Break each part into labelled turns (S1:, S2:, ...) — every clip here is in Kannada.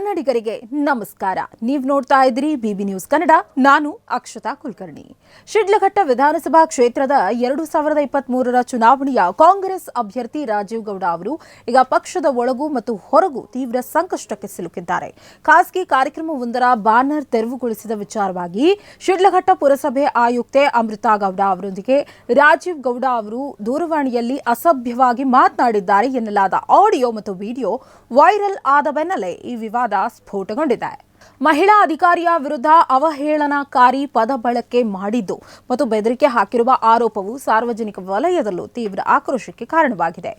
S1: ಕನ್ನಡಿಗರಿಗೆ ನಮಸ್ಕಾರ. ನೀವು ನೋಡ್ತಾ ಇದ್ದೀರಿ ಬಿಬಿ ನ್ಯೂಸ್ ಕನ್ನಡ. ನಾನು ಅಕ್ಷತಾ ಕುಲಕರ್ಣಿ. ಶಿಡ್ಲಘಟ್ಟ ವಿಧಾನಸಭಾ ಕ್ಷೇತ್ರದ 2023ರ ಚುನಾವಣೆಯ ಕಾಂಗ್ರೆಸ್ ಅಭ್ಯರ್ಥಿ ರಾಜೀವ್ ಗೌಡ ಅವರು ಈಗ ಪಕ್ಷದ ಒಳಗೂ ಮತ್ತು ಹೊರಗೂ ತೀವ್ರ ಸಂಕಷ್ಟಕ್ಕೆ ಸಿಲುಕಿದ್ದಾರೆ. ಖಾಸಗಿ ಕಾರ್ಯಕ್ರಮವೊಂದರ ಬ್ಯಾನರ್ ತೆರವುಗೊಳಿಸಿದ ವಿಚಾರವಾಗಿ ಶಿಡ್ಲಘಟ್ಟ ಪುರಸಭೆ ಆಯುಕ್ತೆ ಅಮೃತಾ ಗೌಡ ಅವರೊಂದಿಗೆ ರಾಜೀವ್ ಗೌಡ ಅವರು ದೂರವಾಣಿಯಲ್ಲಿ ಅಸಭ್ಯವಾಗಿ ಮಾತನಾಡಿದ್ದಾರೆ ಎನ್ನಲಾದ ಆಡಿಯೋ ಮತ್ತು ವಿಡಿಯೋ ವೈರಲ್ ಆದ ಬೆನ್ನಲ್ಲೇ ಈ ವಿವಾದ ಸ್ಫೋಟಗೊಂಡಿದೆ. ಮಹಿಳಾ ಅಧಿಕಾರಿಯ ವಿರುದ್ಧ ಅವಹೇಳನಕಾರಿ ಪದ ಬಳಕೆ ಮಾಡಿದ್ದು ಮತ್ತು ಬೆದರಿಕೆ ಹಾಕಿರುವ ಆರೋಪವು ಸಾರ್ವಜನಿಕ ವಲಯದಲ್ಲೂ ತೀವ್ರ ಆಕ್ರೋಶಕ್ಕೆ ಕಾರಣವಾಗಿದೆ.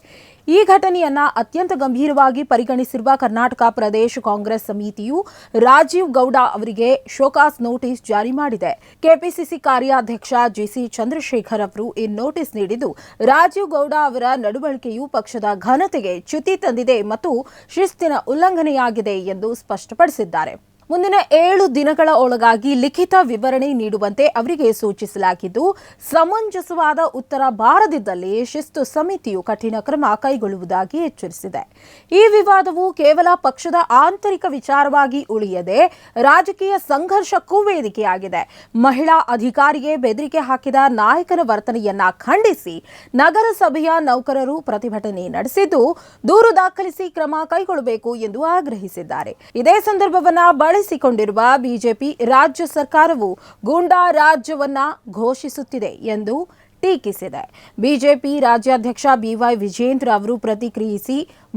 S1: ಈ ಘಟನೆಯನ್ನ ಅತ್ಯಂತ ಗಂಭೀರವಾಗಿ ಪರಿಗಣಿಸಿರುವ ಕರ್ನಾಟಕ ಪ್ರದೇಶ ಕಾಂಗ್ರೆಸ್ ಸಮಿತಿಯು ರಾಜೀವ್ ಗೌಡ ಅವರಿಗೆ ಶೋಕಾಸ್ ನೋಟಿಸ್ ಜಾರಿ ಮಾಡಿದೆ. ಕೆಪಿಸಿಸಿ ಕಾರ್ಯಾಧ್ಯಕ್ಷ ಜಿಸಿ ಚಂದ್ರಶೇಖರ್ ಅವರು ಈ ನೋಟಿಸ್ ನೀಡಿದ್ದು, ರಾಜೀವ್ ಗೌಡ ಅವರ ನಡವಳಿಕೆಯು ಪಕ್ಷದ ಘನತೆಗೆ ಚ್ಯುತಿ ತಂದಿದೆ ಮತ್ತು ಶಿಸ್ತಿನ ಉಲ್ಲಂಘನೆಯಾಗಿದೆ ಎಂದು ಸ್ಪಷ್ಟಪಡಿಸಿದ್ದಾರೆ. ಮುಂದಿನ 7 ದಿನಗಳ ಒಳಗಾಗಿ ಲಿಖಿತ ವಿವರಣೆ ನೀಡುವಂತೆ ಅವರಿಗೆ ಸೂಚಿಸಲಾಗಿದ್ದು, ಸಮಂಜಸವಾದ ಉತ್ತರ ಬಾರದಿದ್ದಲ್ಲಿ ಶಿಸ್ತು ಸಮಿತಿಯು ಕಠಿಣ ಕ್ರಮ ಕೈಗೊಳ್ಳುವುದಾಗಿ ಎಚ್ಚರಿಸಿದೆ. ಈ ವಿವಾದವು ಕೇವಲ ಪಕ್ಷದ ಆಂತರಿಕ ವಿಚಾರವಾಗಿ ಉಳಿಯದೆ ರಾಜಕೀಯ ಸಂಘರ್ಷಕ್ಕೂ ವೇದಿಕೆಯಾಗಿದೆ. ಮಹಿಳಾ ಅಧಿಕಾರಿಗೆ ಬೆದರಿಕೆ ಹಾಕಿದ ನಾಯಕನ ವರ್ತನೆಯನ್ನ ಖಂಡಿಸಿ ನಗರಸಭೆಯ ನೌಕರರು ಪ್ರತಿಭಟನೆ ನಡೆಸಿದ್ದು, ದೂರು ದಾಖಲಿಸಿ ಕ್ರಮ ಕೈಗೊಳ್ಳಬೇಕು ಎಂದು ಆಗ್ರಹಿಸಿದ್ದಾರೆ. ಇದೇ ಸಂದರ್ಭವನ್ನ ಬಳಸಿಕೊಂಡಿರುವ ಬಿಜೆಪಿ ರಾಜ್ಯ ಸರ್ಕಾರವು ಗೂಂಡಾ ರಾಜ್ಯವನ್ನ ಘೋಷಿಸುತ್ತಿದೆ ಎಂದು ಟೀಕಿಸಿದೆ. ಬಿಜೆಪಿ ರಾಜ್ಯಾಧ್ಯಕ್ಷ ಬಿವೈ ವಿಜೇಂದ್ರ ಅವರು ಪ್ರತಿಕ್ರಿಯಿಸಿ,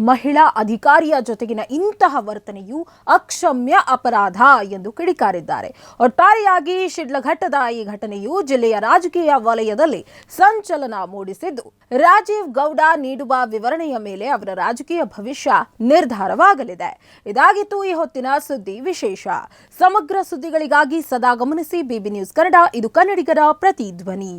S1: ಮಹಿಳಾ ಅಧಿಕಾರಿಯ ಜೊತೆಗಿನ ಇಂತಹ ವರ್ತನೆಯು ಅಕ್ಷಮ್ಯ ಅಪರಾಧ ಎಂದು ಕಿಡಿಕಾರಿದ್ದಾರೆ. ಒಟ್ಟಾರೆಯಾಗಿ ಶಿಡ್ಲಘಟ್ಟದ ಈ ಘಟನೆಯು ಜಿಲ್ಲೆಯ ರಾಜಕೀಯ ವಲಯದಲ್ಲಿ ಸಂಚಲನ ಮೂಡಿಸಿದ್ದು, ರಾಜೀವ್ ಗೌಡ ನೀಡುವ ವಿವರಣೆಯ ಮೇಲೆ ಅವರ ರಾಜಕೀಯ ಭವಿಷ್ಯ ನಿರ್ಧಾರವಾಗಲಿದೆ. ಇದಾಗಿತ್ತು ಈ ಹೊತ್ತಿನ ಸುದ್ದಿ ವಿಶೇಷ. ಸಮಗ್ರ ಸುದ್ದಿಗಳಿಗಾಗಿ ಸದಾ ಗಮನಿಸಿ ಬಿಬಿ ನ್ಯೂಸ್ ಕನ್ನಡ. ಇದು ಕನ್ನಡಿಗರ ಪ್ರತಿಧ್ವನಿ.